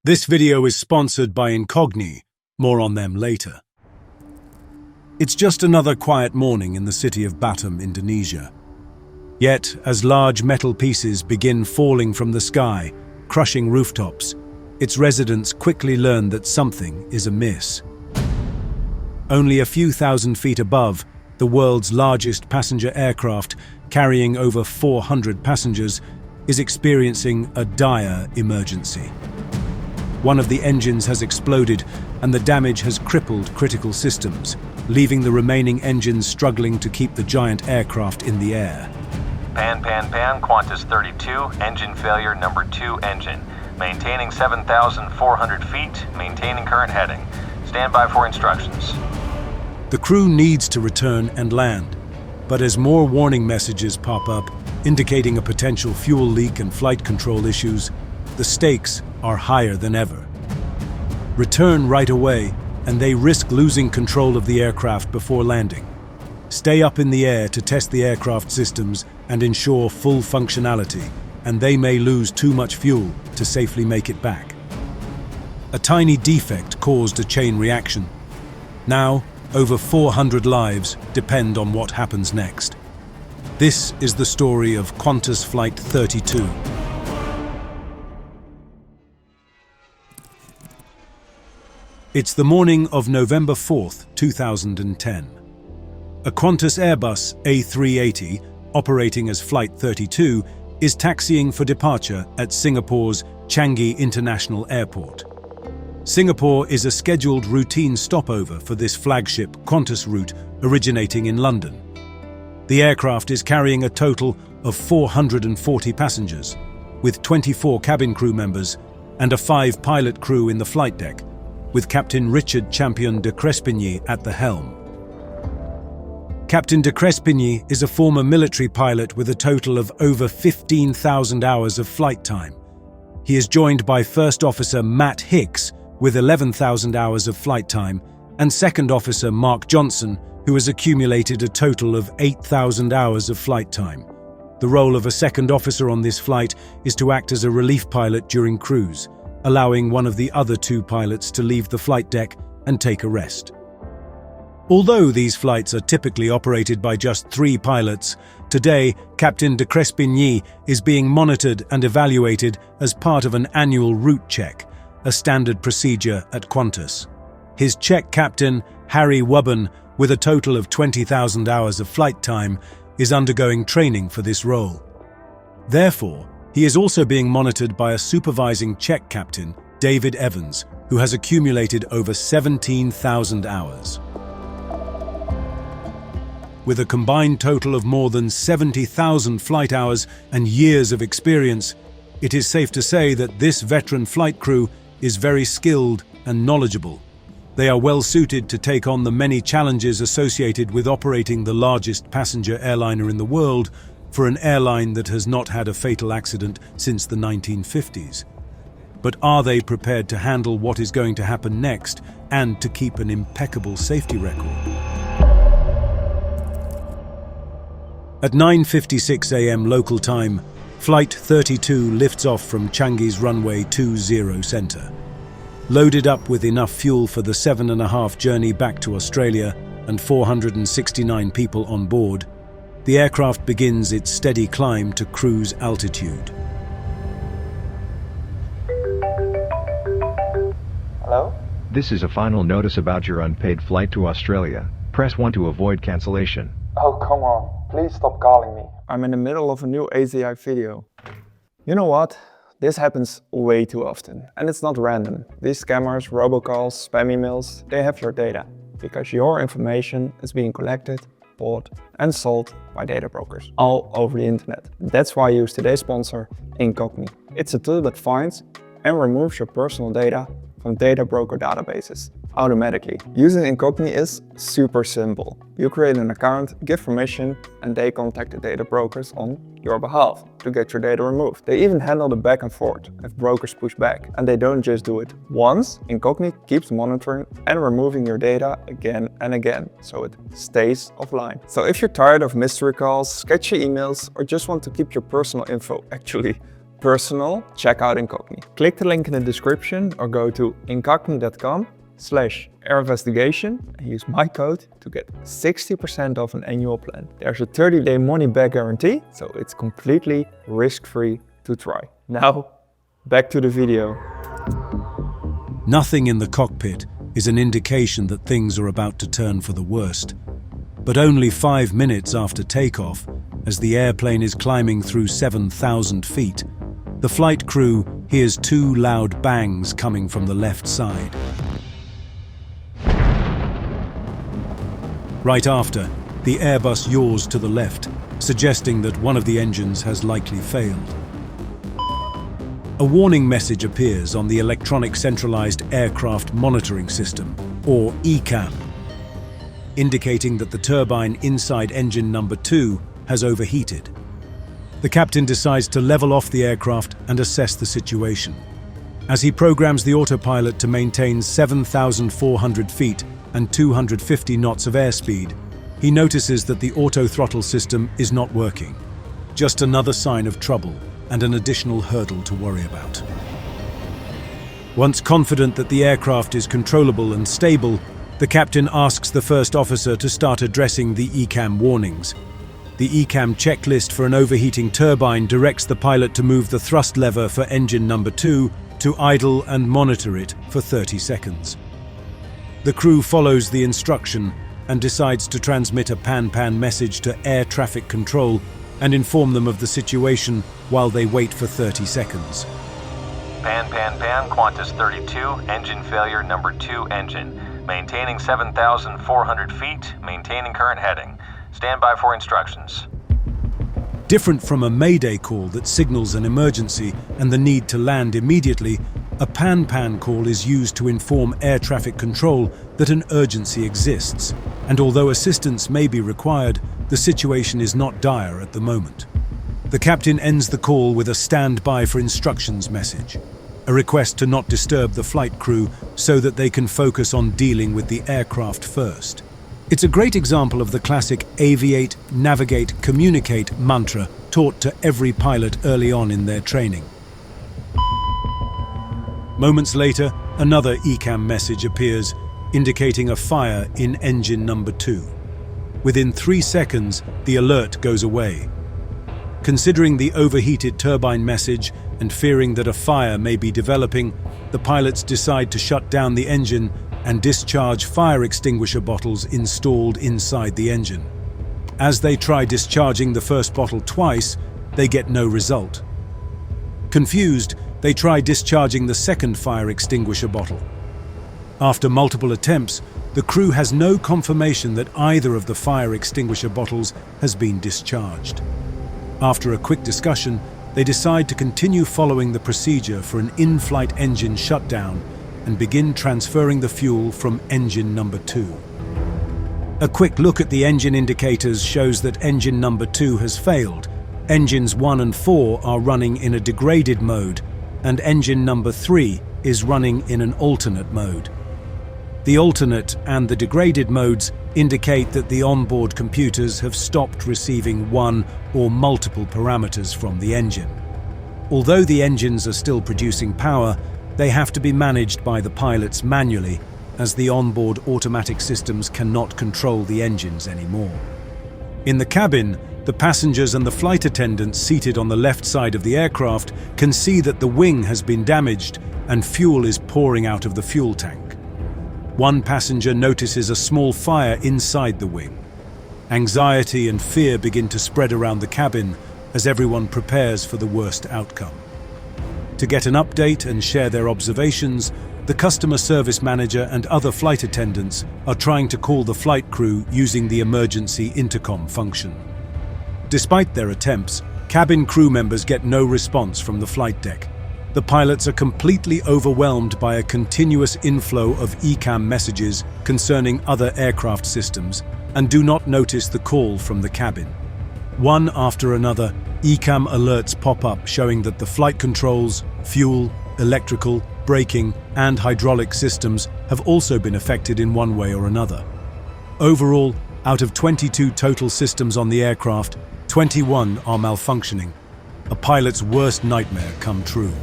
This video is sponsored by Incogni, more on them later. It's just another quiet morning in the city of Batam, Indonesia. Yet, as large metal pieces begin falling from the sky, crushing rooftops, its residents quickly learn that something is amiss. Only a few thousand feet above, the world's largest passenger aircraft, carrying over 400 passengers, is experiencing a dire emergency. One of the engines has exploded and the damage has crippled critical systems, leaving the remaining engines struggling to keep the giant aircraft in the air. Pan, Qantas 32, engine failure number 2 engine. Maintaining 7,400 feet, maintaining current heading. Stand by for instructions. The crew needs to return and land, but as more warning messages pop up, indicating a potential fuel leak and flight control issues, the stakes are higher than ever. Return right away, and they risk losing control of the aircraft before landing. Stay up in the air to test the aircraft systems and ensure full functionality, and they may lose too much fuel to safely make it back. A tiny defect caused a chain reaction. Now, over 400 lives depend on what happens next. This is the story of Qantas Flight 32. It's the morning of November 4th, 2010. A Qantas Airbus A380, operating as Flight 32, is taxiing for departure at Singapore's Changi International Airport. Singapore is a scheduled routine stopover for this flagship Qantas route originating in London. The aircraft is carrying a total of 440 passengers, with 24 cabin crew members and a 5-pilot crew in the flight deck, with Captain Richard Champion de Crespigny at the helm. Captain de Crespigny is a former military pilot with a total of over 15,000 hours of flight time. He is joined by First Officer Matt Hicks with 11,000 hours of flight time and Second Officer Mark Johnson, who has accumulated a total of 8,000 hours of flight time. The role of a second officer on this flight is to act as a relief pilot during cruise, allowing one of the other 2 pilots to leave the flight deck and take a rest. Although these flights are typically operated by just 3 pilots, today Captain de Crespigny is being monitored and evaluated as part of an annual route check, a standard procedure at Qantas. His check captain, Harry Wubben, with a total of 20,000 hours of flight time, is undergoing training for this role. Therefore, he is also being monitored by a supervising check captain, David Evans, who has accumulated over 17,000 hours. With a combined total of more than 70,000 flight hours and years of experience, it is safe to say that this veteran flight crew is very skilled and knowledgeable. They are well suited to take on the many challenges associated with operating the largest passenger airliner in the world for an airline that has not had a fatal accident since the 1950s. But are they prepared to handle what is going to happen next and to keep an impeccable safety record? At 9:56 a.m. local time, Flight 32 lifts off from Changi's runway 20 center. Loaded up with enough fuel for the 7.5 journey back to Australia and 469 people on board, the aircraft begins its steady climb to cruise altitude. Hello? This is a final notice about your unpaid flight to Australia. Press 1 to avoid cancellation. Oh, come on. Please stop calling me. I'm in the middle of a new ACI video. You know what? This happens way too often. And it's not random. These scammers, robocalls, spam emails, they have your data. Because your information is being collected, bought and sold by data brokers all over the internet. That's why I use today's sponsor, Incogni. It's a tool that finds and removes your personal data from data broker databases automatically. Using Incogni is super simple. You create an account, give permission, and they contact the data brokers on your behalf to get your data removed. They even handle the back and forth if brokers push back. And they don't just do it once. Incogni keeps monitoring and removing your data again and again, so it stays offline. So if you're tired of mystery calls, sketchy emails, or just want to keep your personal info actually personal, check out Incognito. Click the link in the description or go to incognito.com/airinvestigation and use my code to get 60% off an annual plan. There's a 30-day money-back guarantee, so it's completely risk-free to try. Now, back to the video. Nothing in the cockpit is an indication that things are about to turn for the worst. But only 5 minutes after takeoff, as the airplane is climbing through 7,000 feet, the flight crew hears 2 loud bangs coming from the left side. Right after, the Airbus yaws to the left, suggesting that one of the engines has likely failed. A warning message appears on the Electronic Centralized Aircraft Monitoring System, or ECAM, indicating that the turbine inside engine number 2 has overheated. The captain decides to level off the aircraft and assess the situation. As he programs the autopilot to maintain 7,400 feet and 250 knots of airspeed, he notices that the auto-throttle system is not working. Just another sign of trouble and an additional hurdle to worry about. Once confident that the aircraft is controllable and stable, the captain asks the first officer to start addressing the ECAM warnings. The ECAM checklist for an overheating turbine directs the pilot to move the thrust lever for engine number 2 to idle and monitor it for 30 seconds. The crew follows the instruction and decides to transmit a pan-pan message to air traffic control and inform them of the situation while they wait for 30 seconds. Pan, Qantas 32, engine failure number 2 engine. Maintaining 7,400 feet, maintaining current heading. Stand by for instructions. Different from a mayday call that signals an emergency and the need to land immediately, a pan-pan call is used to inform air traffic control that an urgency exists, and although assistance may be required, the situation is not dire at the moment. The captain ends the call with a stand-by for instructions message, a request to not disturb the flight crew so that they can focus on dealing with the aircraft first. It's a great example of the classic aviate, navigate, communicate mantra taught to every pilot early on in their training. Moments later, another ECAM message appears, indicating a fire in engine number 2. Within 3 seconds, the alert goes away. Considering the overheated turbine message and fearing that a fire may be developing, the pilots decide to shut down the engine and discharge fire extinguisher bottles installed inside the engine. As they try discharging the first bottle twice, they get no result. Confused, they try discharging the second fire extinguisher bottle. After multiple attempts, the crew has no confirmation that either of the fire extinguisher bottles has been discharged. After a quick discussion, they decide to continue following the procedure for an in-flight engine shutdown and begin transferring the fuel from engine number 2. A quick look at the engine indicators shows that engine number 2 has failed. Engines 1 and 4 are running in a degraded mode, and engine number 3 is running in an alternate mode. The alternate and the degraded modes indicate that the onboard computers have stopped receiving one or multiple parameters from the engine. Although the engines are still producing power, they have to be managed by the pilots manually, as the onboard automatic systems cannot control the engines anymore. In the cabin, the passengers and the flight attendants seated on the left side of the aircraft can see that the wing has been damaged and fuel is pouring out of the fuel tank. One passenger notices a small fire inside the wing. Anxiety and fear begin to spread around the cabin as everyone prepares for the worst outcome. To get an update and share their observations, the customer service manager and other flight attendants are trying to call the flight crew using the emergency intercom function. Despite their attempts, cabin crew members get no response from the flight deck. The pilots are completely overwhelmed by a continuous inflow of ECAM messages concerning other aircraft systems and do not notice the call from the cabin. One after another, ECAM alerts pop up showing that the flight controls, fuel, electrical, braking, and hydraulic systems have also been affected in one way or another. Overall, out of 22 total systems on the aircraft, 21 are malfunctioning. a pilot's worst nightmare come true.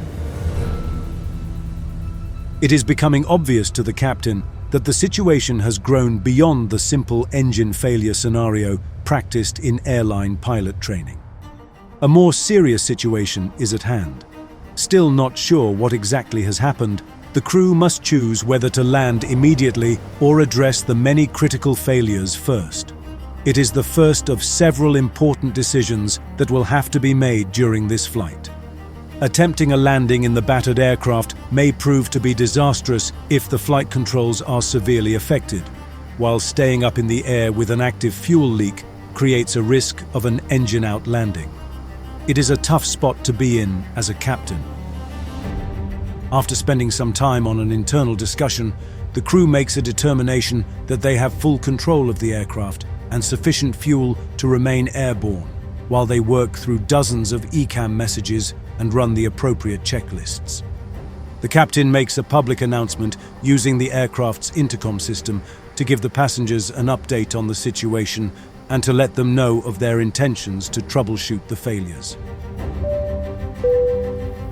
It is becoming obvious to the captain that the situation has grown beyond the simple engine failure scenario practiced in airline pilot training. A more serious situation is at hand. Still not sure what exactly has happened, the crew must choose whether to land immediately or address the many critical failures first. It is the first of several important decisions that will have to be made during this flight. Attempting a landing in the battered aircraft may prove to be disastrous if the flight controls are severely affected, while staying up in the air with an active fuel leak creates a risk of an engine-out landing. It is a tough spot to be in as a captain. After spending some time on an internal discussion, the crew makes a determination that they have full control of the aircraft and sufficient fuel to remain airborne, while they work through dozens of ECAM messages and run the appropriate checklists. The captain makes a public announcement using the aircraft's intercom system to give the passengers an update on the situation and to let them know of their intentions to troubleshoot the failures.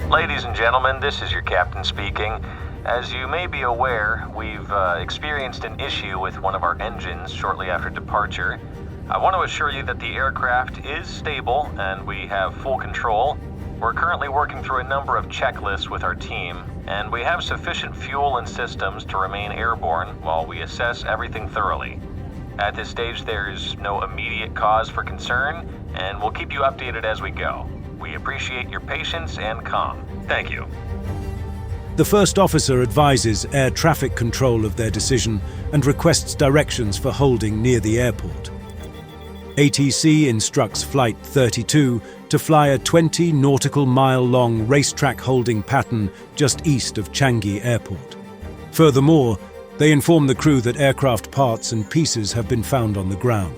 Ladies and gentlemen, this is your captain speaking. As you may be aware, we've experienced an issue with one of our engines shortly after departure. I want to assure you that the aircraft is stable and we have full control. We're currently working through a number of checklists with our team, and we have sufficient fuel and systems to remain airborne while we assess everything thoroughly. At this stage, there's no immediate cause for concern, and we'll keep you updated as we go. We appreciate your patience and calm. Thank you. The first officer advises air traffic control of their decision and requests directions for holding near the airport. ATC instructs Flight 32 to fly a 20 nautical mile long racetrack holding pattern just east of Changi Airport. Furthermore, they inform the crew that aircraft parts and pieces have been found on the ground.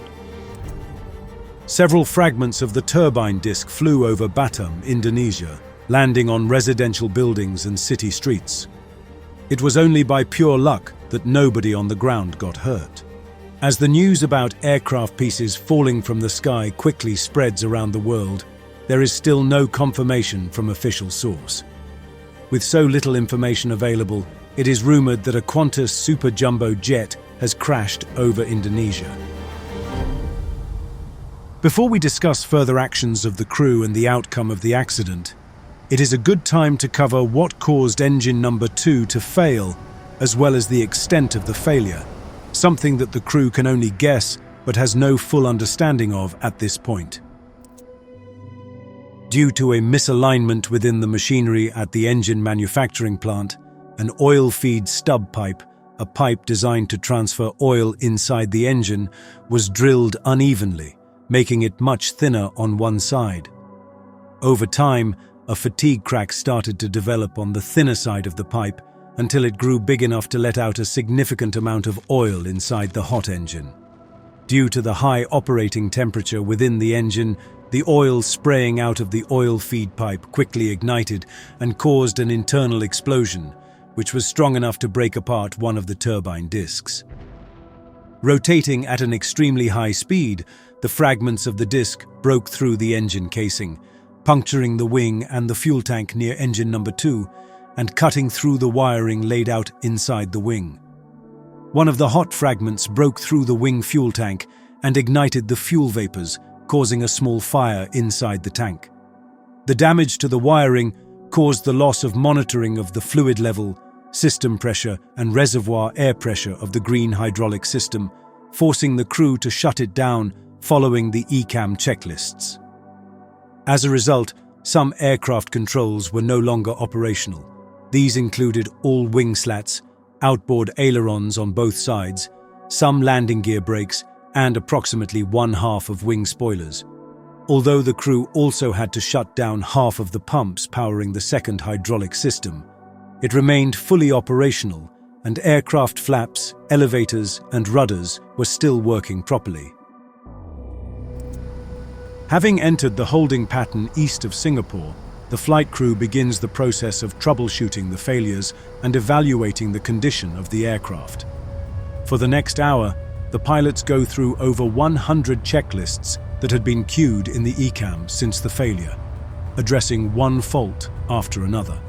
Several fragments of the turbine disc flew over Batam, Indonesia, landing on residential buildings and city streets. It was only by pure luck that nobody on the ground got hurt. As the news about aircraft pieces falling from the sky quickly spreads around the world, there is still no confirmation from official source. With so little information available, it is rumored that a Qantas super jumbo jet has crashed over Indonesia. Before we discuss further actions of the crew and the outcome of the accident, it is a good time to cover what caused engine number 2 to fail, as well as the extent of the failure, something that the crew can only guess but has no full understanding of at this point. Due to a misalignment within the machinery at the engine manufacturing plant, an oil feed stub pipe, a pipe designed to transfer oil inside the engine, was drilled unevenly, making it much thinner on one side. Over time, a fatigue crack started to develop on the thinner side of the pipe until it grew big enough to let out a significant amount of oil inside the hot engine. Due to the high operating temperature within the engine, the oil spraying out of the oil feed pipe quickly ignited and caused an internal explosion, which was strong enough to break apart one of the turbine discs. Rotating at an extremely high speed, the fragments of the disc broke through the engine casing, puncturing the wing and the fuel tank near engine number 2, and cutting through the wiring laid out inside the wing. One of the hot fragments broke through the wing fuel tank and ignited the fuel vapors, causing a small fire inside the tank. The damage to the wiring caused the loss of monitoring of the fluid level, system pressure, and reservoir air pressure of the green hydraulic system, forcing the crew to shut it down following the ECAM checklists. As a result, some aircraft controls were no longer operational. These included all wing slats, outboard ailerons on both sides, some landing gear brakes, and approximately one half of wing spoilers. Although the crew also had to shut down half of the pumps powering the second hydraulic system, it remained fully operational, and aircraft flaps, elevators, and rudders were still working properly. Having entered the holding pattern east of Singapore, the flight crew begins the process of troubleshooting the failures and evaluating the condition of the aircraft. For the next hour, the pilots go through over 100 checklists that had been queued in the ECAM since the failure. addressing one fault after another.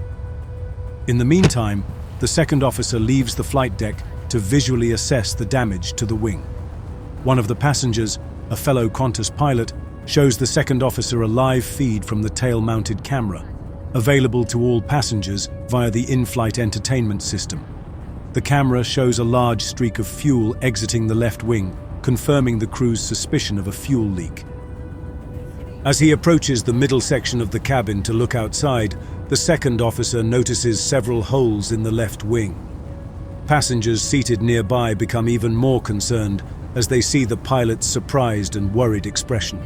In the meantime, the second officer leaves the flight deck to visually assess the damage to the wing. One of the passengers, a fellow Qantas pilot, shows the second officer a live feed from the tail-mounted camera, available to all passengers via the in-flight entertainment system. The camera shows a large streak of fuel exiting the left wing, confirming the crew's suspicion of a fuel leak. As he approaches the middle section of the cabin to look outside, the second officer notices several holes in the left wing. Passengers seated nearby become even more concerned as they see the pilot's surprised and worried expression.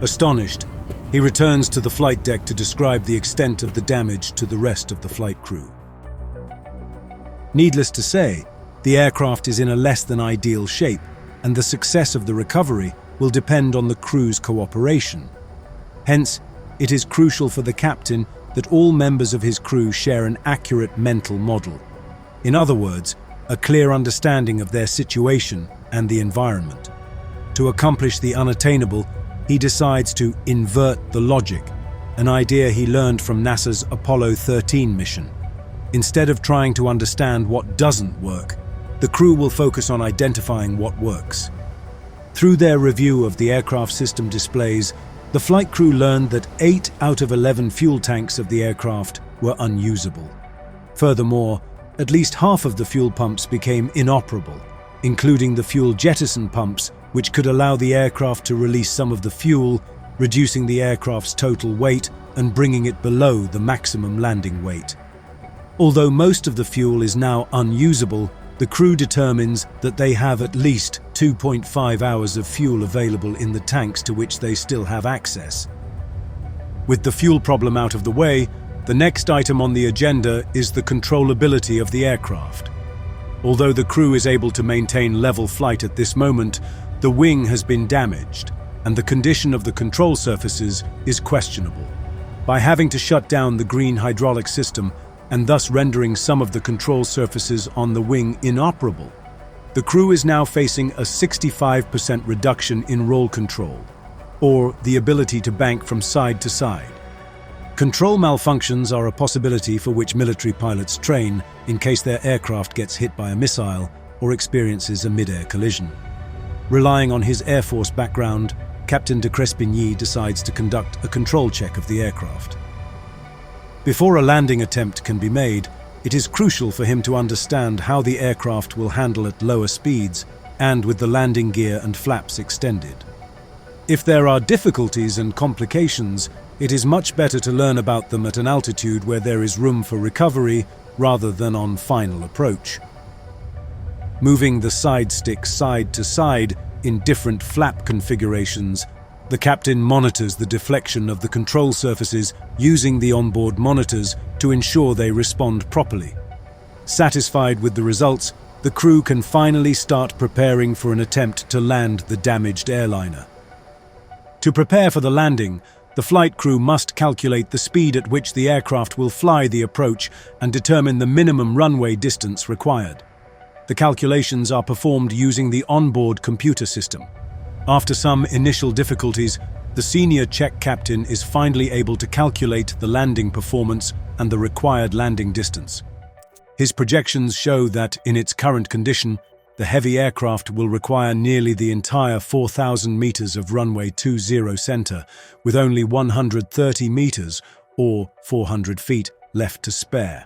Astonished, he returns to the flight deck to describe the extent of the damage to the rest of the flight crew. Needless to say, the aircraft is in a less than ideal shape, and the success of the recovery will depend on the crew's cooperation. Hence, it is crucial for the captain that all members of his crew share an accurate mental model. In other words, a clear understanding of their situation and the environment. To accomplish the unattainable, he decides to invert the logic, an idea he learned from NASA's Apollo 13 mission. Instead of trying to understand what doesn't work, the crew will focus on identifying what works. Through their review of the aircraft system displays, the flight crew learned that 8 out of 11 fuel tanks of the aircraft were unusable. Furthermore, at least half of the fuel pumps became inoperable, including the fuel jettison pumps, which could allow the aircraft to release some of the fuel, reducing the aircraft's total weight and bringing it below the maximum landing weight. Although most of the fuel is now unusable, the crew determines that they have at least 2.5 hours of fuel available in the tanks to which they still have access. With the fuel problem out of the way, the next item on the agenda is the controllability of the aircraft. Although the crew is able to maintain level flight at this moment, the wing has been damaged, and the condition of the control surfaces is questionable. By having to shut down the green hydraulic system, and thus rendering some of the control surfaces on the wing inoperable, the crew is now facing a 65% reduction in roll control, or the ability to bank from side to side. Control malfunctions are a possibility for which military pilots train in case their aircraft gets hit by a missile or experiences a mid-air collision. Relying on his Air Force background, Captain de Crespigny decides to conduct a control check of the aircraft. Before a landing attempt can be made, it is crucial for him to understand how the aircraft will handle at lower speeds and with the landing gear and flaps extended. If there are difficulties and complications, it is much better to learn about them at an altitude where there is room for recovery rather than on final approach. Moving the side stick side to side in different flap configurations, the captain monitors the deflection of the control surfaces using the onboard monitors to ensure they respond properly. Satisfied with the results, the crew can finally start preparing for an attempt to land the damaged airliner. To prepare for the landing, the flight crew must calculate the speed at which the aircraft will fly the approach and determine the minimum runway distance required. The calculations are performed using the onboard computer system. After some initial difficulties, the senior check captain is finally able to calculate the landing performance and the required landing distance. His projections show that, in its current condition, the heavy aircraft will require nearly the entire 4,000 meters of runway 20 center, with only 130 meters, or 400 feet, left to spare.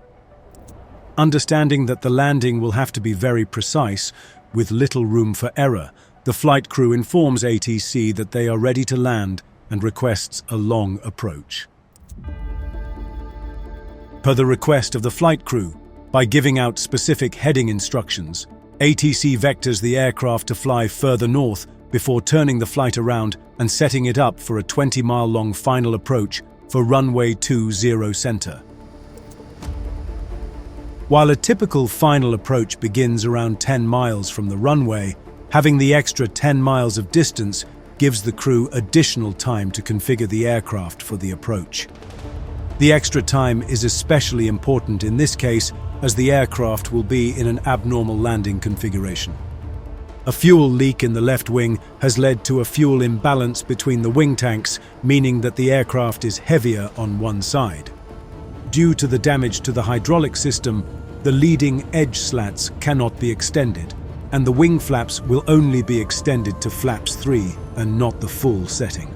Understanding that the landing will have to be very precise, with little room for error, the flight crew informs ATC that they are ready to land and requests a long approach. Per the request of the flight crew, by giving out specific heading instructions, ATC vectors the aircraft to fly further north before turning the flight around and setting it up for a 20-mile-long final approach for runway 20 center. While a typical final approach begins around 10 miles from the runway, having the extra 10 miles of distance gives the crew additional time to configure the aircraft for the approach. The extra time is especially important in this case, as the aircraft will be in an abnormal landing configuration. A fuel leak in the left wing has led to a fuel imbalance between the wing tanks, meaning that the aircraft is heavier on one side. Due to the damage to the hydraulic system, the leading edge slats cannot be extended, and the wing flaps will only be extended to flaps 3 and not the full setting.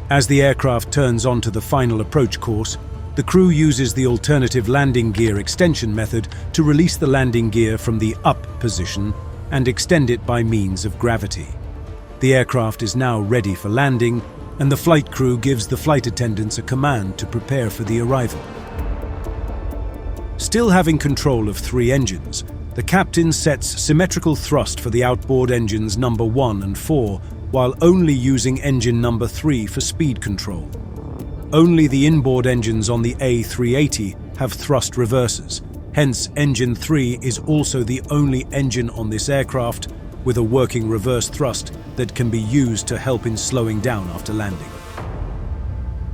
As the aircraft turns onto the final approach course, the crew uses the alternative landing gear extension method to release the landing gear from the up position and extend it by means of gravity. The aircraft is now ready for landing, and the flight crew gives the flight attendants a command to prepare for the arrival. Still having control of 3 engines, the captain sets symmetrical thrust for the outboard engines number 1 and 4, while only using engine number 3 for speed control. Only the inboard engines on the A380 have thrust reversers. Hence, engine 3 is also the only engine on this aircraft with a working reverse thrust that can be used to help in slowing down after landing.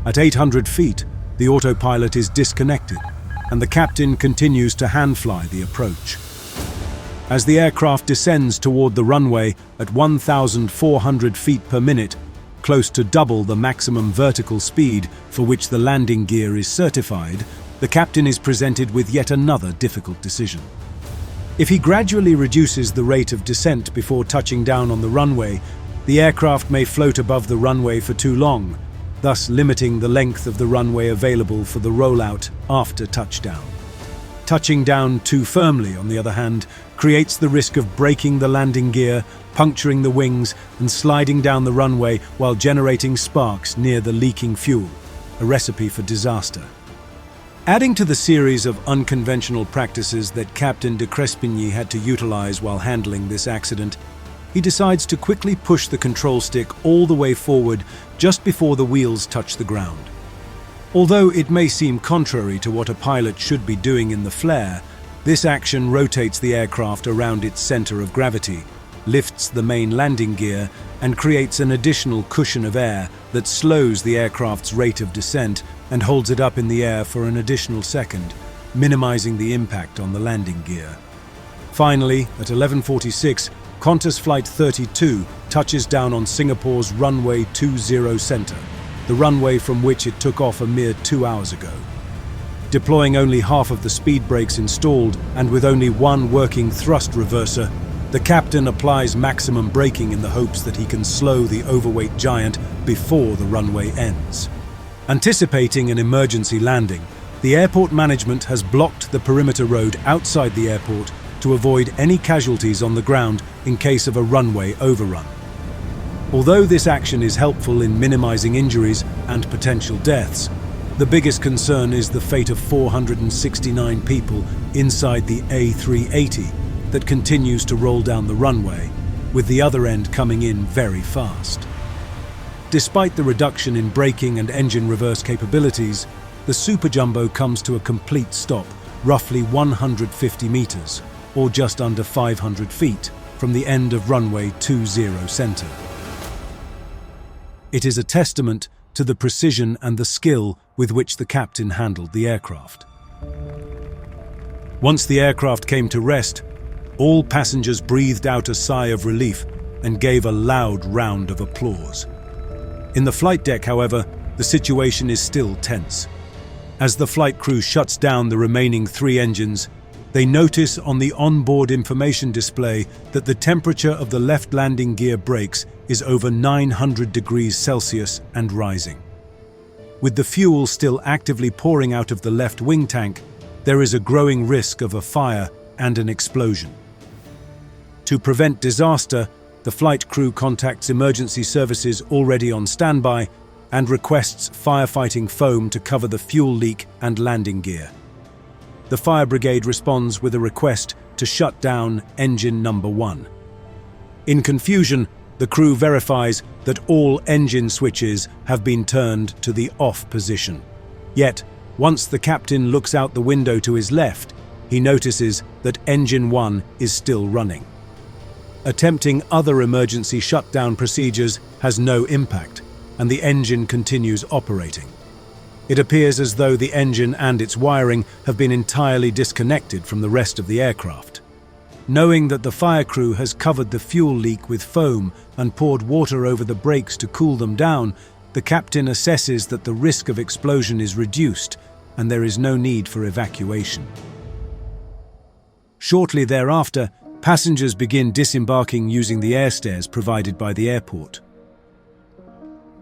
At 800 feet, the autopilot is disconnected, and the captain continues to hand-fly the approach. As the aircraft descends toward the runway at 1,400 feet per minute, close to double the maximum vertical speed for which the landing gear is certified, the captain is presented with yet another difficult decision. If he gradually reduces the rate of descent before touching down on the runway, the aircraft may float above the runway for too long, thus limiting the length of the runway available for the rollout after touchdown. Touching down too firmly, on the other hand, creates the risk of breaking the landing gear, puncturing the wings, and sliding down the runway while generating sparks near the leaking fuel, a recipe for disaster. Adding to the series of unconventional practices that Captain de Crespigny had to utilize while handling this accident, he decides to quickly push the control stick all the way forward just before the wheels touch the ground. Although it may seem contrary to what a pilot should be doing in the flare, this action rotates the aircraft around its center of gravity, lifts the main landing gear, and creates an additional cushion of air that slows the aircraft's rate of descent and holds it up in the air for an additional second, minimizing the impact on the landing gear. Finally, at 11:46, Qantas Flight 32 touches down on Singapore's runway 20 center, the runway from which it took off a mere 2 hours ago. Deploying only half of the speed brakes installed and with only one working thrust reverser, the captain applies maximum braking in the hopes that he can slow the overweight giant before the runway ends. Anticipating an emergency landing, the airport management has blocked the perimeter road outside the airport to avoid any casualties on the ground in case of a runway overrun. Although this action is helpful in minimizing injuries and potential deaths, the biggest concern is the fate of 469 people inside the A380 that continues to roll down the runway, with the other end coming in very fast. Despite the reduction in braking and engine reverse capabilities, the Super Jumbo comes to a complete stop, roughly 150 meters, or just under 500 feet, from the end of runway 20 center. It is a testament to the precision and the skill with which the captain handled the aircraft. Once the aircraft came to rest, all passengers breathed out a sigh of relief and gave a loud round of applause. In the flight deck, however, the situation is still tense. As the flight crew shuts down the remaining 3 engines, they notice on the onboard information display that the temperature of the left landing gear brakes is over 900 degrees Celsius and rising. With the fuel still actively pouring out of the left wing tank, there is a growing risk of a fire and an explosion. To prevent disaster, the flight crew contacts emergency services already on standby and requests firefighting foam to cover the fuel leak and landing gear. The fire brigade responds with a request to shut down engine number 1. In confusion, the crew verifies that all engine switches have been turned to the off position. Yet, once the captain looks out the window to his left, he notices that engine 1 is still running. Attempting other emergency shutdown procedures has no impact, and the engine continues operating. It appears as though the engine and its wiring have been entirely disconnected from the rest of the aircraft. Knowing that the fire crew has covered the fuel leak with foam and poured water over the brakes to cool them down, the captain assesses that the risk of explosion is reduced and there is no need for evacuation. Shortly thereafter, passengers begin disembarking using the airstairs provided by the airport.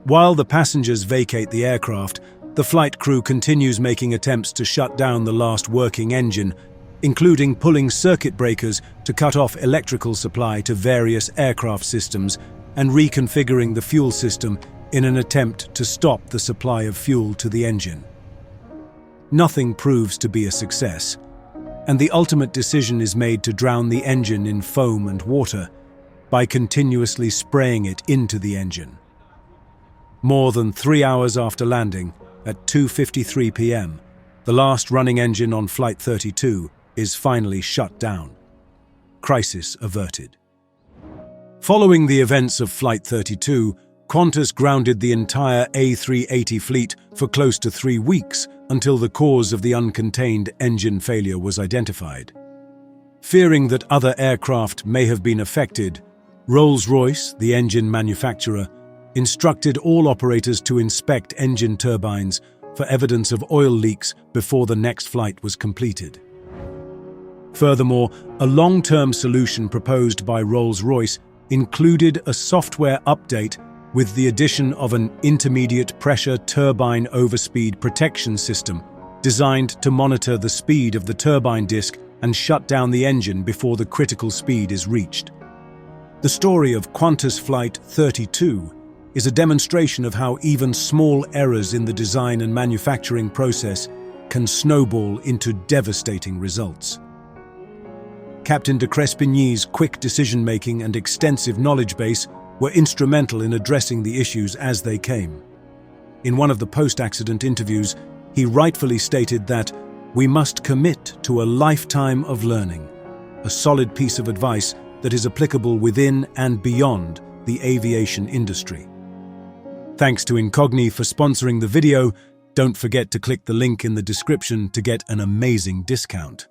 While the passengers vacate the aircraft, the flight crew continues making attempts to shut down the last working engine, including pulling circuit breakers to cut off electrical supply to various aircraft systems and reconfiguring the fuel system in an attempt to stop the supply of fuel to the engine. Nothing proves to be a success, and the ultimate decision is made to drown the engine in foam and water by continuously spraying it into the engine. More than 3 hours after landing, at 2:53 p.m., the last running engine on Flight 32 is finally shut down. Crisis averted. Following the events of Flight 32, Qantas grounded the entire A380 fleet for close to 3 weeks until the cause of the uncontained engine failure was identified. Fearing that other aircraft may have been affected, Rolls-Royce, the engine manufacturer, instructed all operators to inspect engine turbines for evidence of oil leaks before the next flight was completed. Furthermore, a long-term solution proposed by Rolls-Royce included a software update with the addition of an intermediate pressure turbine overspeed protection system designed to monitor the speed of the turbine disk and shut down the engine before the critical speed is reached. The story of Qantas Flight 32 is a demonstration of how even small errors in the design and manufacturing process can snowball into devastating results. Captain de Crespigny's quick decision-making and extensive knowledge base were instrumental in addressing the issues as they came. In one of the post-accident interviews, he rightfully stated that we must commit to a lifetime of learning, a solid piece of advice that is applicable within and beyond the aviation industry. Thanks to Incogni for sponsoring the video. Don't forget to click the link in the description to get an amazing discount.